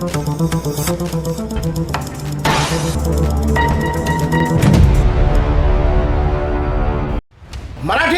मराठी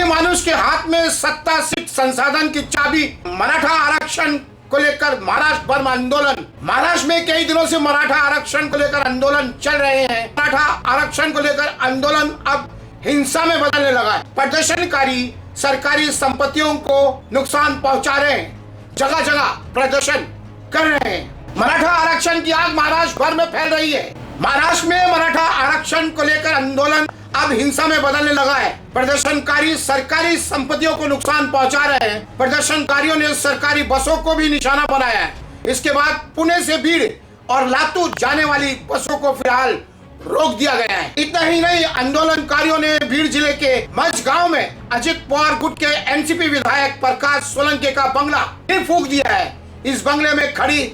मानुष के हाथ में सत्ता सिद्ध संसाधन की चाबी। मराठा आरक्षण को लेकर महाराष्ट्र भर में आंदोलन। महाराष्ट्र में कई दिनों से मराठा आरक्षण को लेकर आंदोलन चल रहे हैं। मराठा आरक्षण को लेकर आंदोलन अब हिंसा में बदलने लगा है। प्रदर्शनकारी सरकारी संपत्तियों को नुकसान पहुंचा रहे हैं, जगह जगह प्रदर्शन कर रहे हैं। मराठा आरक्षण की आग महाराष्ट्र भर में फैल रही है। महाराष्ट्र में मराठा आरक्षण को लेकर आंदोलन अब हिंसा में बदलने लगा है। प्रदर्शनकारी सरकारी संपत्तियों को नुकसान पहुंचा रहे हैं। प्रदर्शनकारियों ने सरकारी बसों को भी निशाना बनाया है। इसके बाद पुणे से भीड़ और लातूर जाने वाली बसों को फिलहाल रोक दिया गया है। इतना ही नहीं, आंदोलनकारियों ने भीड़ जिले के मझगांव में अजित पवार गुट के एनसीपी विधायक प्रकाश सोलंकी का बंगला फिर फूंक दिया है। इस बंगले में खड़ी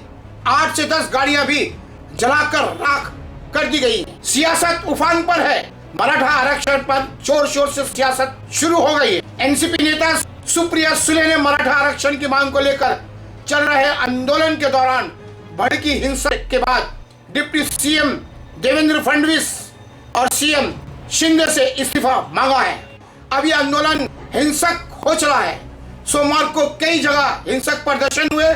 8 से 10 गाड़ियां भी जलाकर राख कर दी गई। सियासत उफान पर है। मराठा आरक्षण पर जोर शोर से सियासत शुरू हो गई है। एनसीपी नेता सुप्रिया सुले ने मराठा आरक्षण की मांग को लेकर चल रहे आंदोलन के दौरान भड़की हिंसा के बाद डिप्टी सीएम देवेंद्र फडणवीस और सीएम शिंदे से इस्तीफा मांगा है। अब यह आंदोलन हिंसक हो चला है। सोमवार को कई जगह हिंसक प्रदर्शन हुए।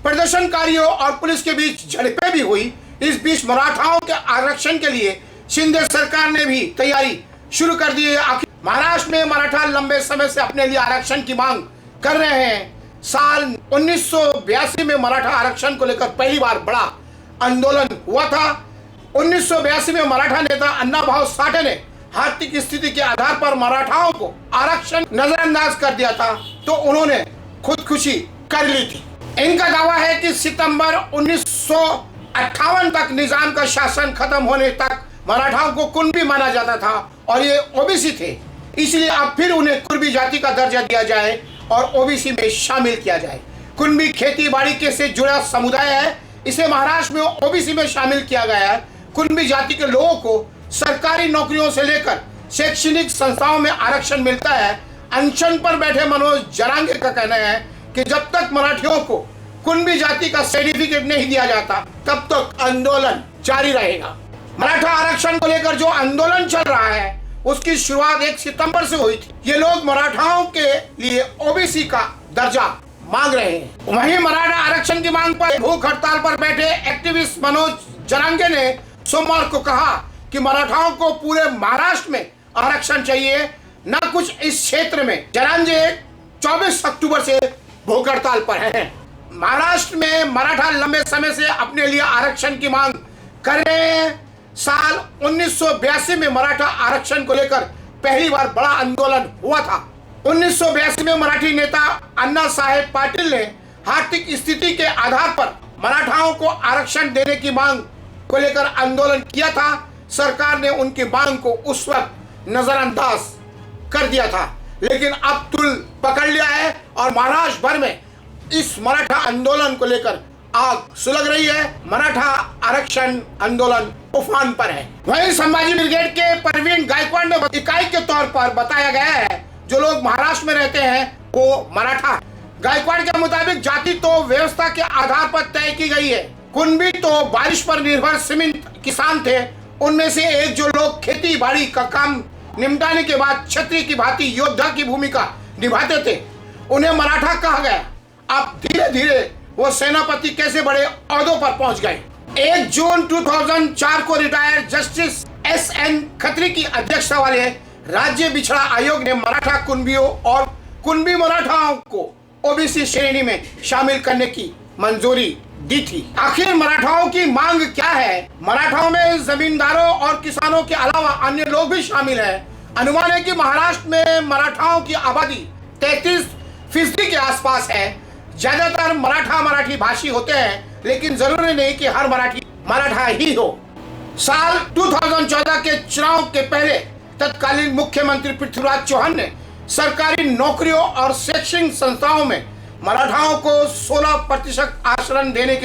प्रदर्शनकारियों और पुलिस के बीच झड़पें भी हुई। इस बीच मराठाओं के आरक्षण के लिए शिंदे सरकार ने भी तैयारी शुरू कर दी है। आखिर महाराष्ट्र में मराठा लंबे समय से अपने लिए आरक्षण की मांग कर रहे हैं। साल 1982 में मराठा आरक्षण को लेकर पहली बार बड़ा आंदोलन हुआ था। 1982 में मराठा नेता अण्णाभाऊ साठे ने आर्थिक स्थिति के आधार पर मराठाओं को आरक्षण नजरअंदाज कर दिया था, तो उन्होंने खुदकुशी कर ली थी। इनका दावा है कि सितंबर 1958 तक निजाम का शासन खत्म होने तक मराठाओं को कुणबी माना जाता था और ये ओबीसी थे, इसलिए अब फिर उन्हें कुणबी जाति का दर्जा दिया जाए और ओबीसी में शामिल किया जाए। कुणबी खेती बाड़ी के से जुड़ा समुदाय है, इसे महाराष्ट्र में ओबीसी में शामिल किया गया है। कुणबी जाति के लोगों को सरकारी नौकरियों से लेकर शैक्षणिक संस्थाओं में आरक्षण मिलता है। अनशन पर बैठे मनोज जरांगे का कहना है कि जब तक मराठियों को कुणबी जाति का सर्टिफिकेट नहीं दिया जाता तब तक आंदोलन जारी रहेगा। मराठा आरक्षण को लेकर जो आंदोलन चल रहा है उसकी शुरुआत 1 सितंबर से हुई थी। ये लोग मराठाओं के लिए ओबीसी का दर्जा मांग रहे हैं। वहीं मराठा आरक्षण की मांग पर भूख हड़ताल पर बैठे एक्टिविस्ट मनोज जरांगे ने सोमवार को कहा कि मराठाओं को पूरे महाराष्ट्र में आरक्षण चाहिए, न कुछ इस क्षेत्र में। जरांगे 24 अक्टूबर से भूख हड़ताल पर हैं। महाराष्ट्र में मराठा लंबे समय से अपने लिए आरक्षण की मांग कर रहे हैं। साल 1982 में मराठा आरक्षण को लेकर पहली बार बड़ा आंदोलन हुआ था। 1982 में मराठी नेता अण्णा साहेब पाटिल ने आर्थिक स्थिति के आधार पर मराठाओं को आरक्षण देने की मांग को लेकर आंदोलन किया था। सरकार ने उनकी मांग को उस वक्त नजरअंदाज कर दिया था, लेकिन अब तुल पकड़ लिया है और महाराष्ट्र भर में इस मराठा आंदोलन को लेकर आग सुलग रही है। मराठा आरक्षण आंदोलन उफान पर है। वहीं संभाजी ब्रिगेड के परवीन गायकवाड़ ने इकाई के तौर पर बताया गया है जो लोग महाराष्ट्र में रहते हैं वो मराठा। गायकवाड़ के मुताबिक जाति तो व्यवस्था के आधार पर तय की गई है। कुणबी तो बारिश पर निर्भर सीमित किसान थे। उनमें से एक जो लोग खेती बाड़ी का काम निपटाने के बाद क्षत्रिय की भांति योद्धा की भूमिका निभाते थे, उन्हें मराठा कहा गया। अब धीरे धीरे वो सेनापति कैसे बड़े ओहदों पर पहुंच गए। 1 जून 2004 को रिटायर्ड जस्टिस SN खत्री की अध्यक्षता वाले राज्य बिछड़ा आयोग ने मराठा कुणबियों और कुणबी मराठाओं को ओबीसी श्रेणी में शामिल करने की मंजूरी दी थी। आखिर मराठाओं की मांग क्या है? मराठाओं में जमींदारों और किसानों के अलावा अन्य लोग भी शामिल हैं। अनुमान है कि महाराष्ट्र में मराठाओं की आबादी 33% के आसपास है। ज्यादातर मराठी भाषी होते हैं, लेकिन जरूरी नहीं कि हर मराठा ही हो। साल 2014 के चुनाव के पहले तत्कालीन मुख्यमंत्री पृथ्वीराज चौहान ने सरकारी नौकरियों और शैक्षणिक संस्थाओं में मराठाओं को 16% आरक्षण देने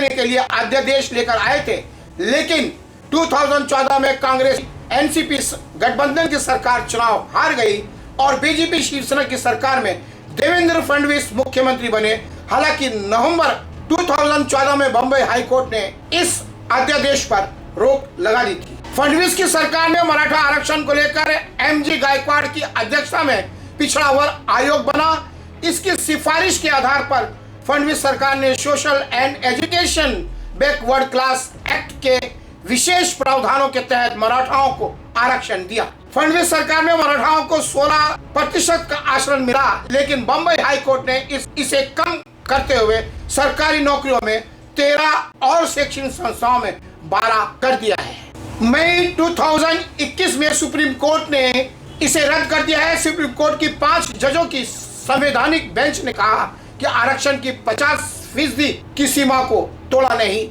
के लिए अध्यादेश लेकर आए थे, लेकिन 2014 में कांग्रेस एनसीपी गठबंधन की सरकार चुनाव हार गई और बीजेपी शिवसेना की सरकार में देवेंद्र फडणवीस मुख्यमंत्री बने। हालांकि नवंबर 2014 में बम्बई हाईकोर्ट ने इस अध्यादेश पर रोक लगा दी थी। फडणवीस की सरकार ने मराठा आरक्षण को लेकर एमजी गायकवाड़ की अध्यक्षता में पिछड़ा वर्ग आयोग बना। इसकी सिफारिश के आधार पर फडणवीस सरकार ने social and education backward class act के विशेष प्रावधानों के तहत मराठाओं को आरक्षण दिया। फडणवीस सरकार में मराठाओं को 16% का आरक्षण मिला, लेकिन बम्बई हाईकोर्ट ने इसे कम करते हुए सरकारी नौकरियों में 13 और शैक्षणिक संस्थाओं में 12 कर दिया है। मई 2021 में सुप्रीम कोर्ट ने इसे रद्द कर दिया है। सुप्रीम कोर्ट की 5 जजों की संवैधानिक बेंच ने कहा कि आरक्षण की 50% की सीमा को तोड़ा नहीं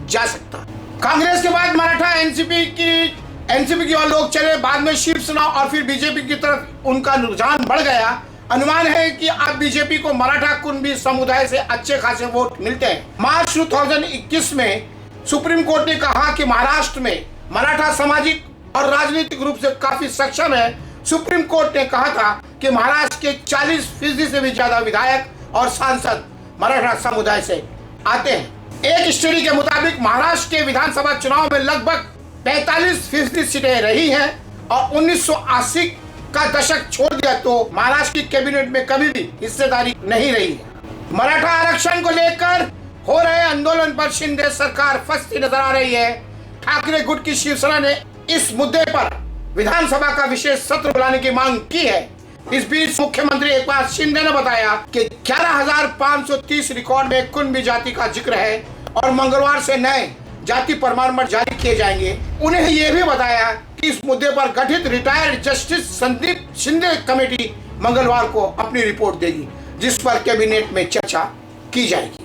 जा सकता। कांग्रेस के बाद मराठा एनसीपी की ओर लोग चले, बाद में शिवसेना और फिर बीजेपी की तरफ उनका रुझान बढ़ गया। अनुमान है कि अब बीजेपी को मराठा कुणबी समुदाय से अच्छे खासे वोट मिलते हैं। मार्च 2021 में सुप्रीम कोर्ट ने कहा कि महाराष्ट्र में मराठा सामाजिक और राजनीतिक रूप से काफी सक्षम है। सुप्रीम कोर्ट ने कहा था कि महाराष्ट्र के 40% से भी ज्यादा विधायक और सांसद मराठा समुदाय से आते हैं। एक स्टडी के मुताबिक महाराष्ट्र के विधानसभा चुनाव में लगभग 45% सीटें रही हैं और 1980 का दशक छोड़ दिया तो महाराष्ट्र की कैबिनेट में कभी भी हिस्सेदारी नहीं रही है। मराठा आरक्षण को लेकर हो रहे आंदोलन पर शिंदे सरकार फंसती नजर आ रही है। ठाकरे गुट की शिवसेना ने इस मुद्दे पर विधानसभा का विशेष सत्र बुलाने की मांग की है। इस बीच मुख्यमंत्री एकनाथ शिंदे ने बताया कि 11,530 रिकॉर्ड में कुणबी जाति का जिक्र है और मंगलवार से नए जाति प्रमाण पत्र जारी किए जाएंगे। उन्हें यह भी बताया कि इस मुद्दे पर गठित retired justice Sandeep Shinde committee मंगलवार को अपनी रिपोर्ट देगी, जिस पर कैबिनेट में चर्चा की जाएगी।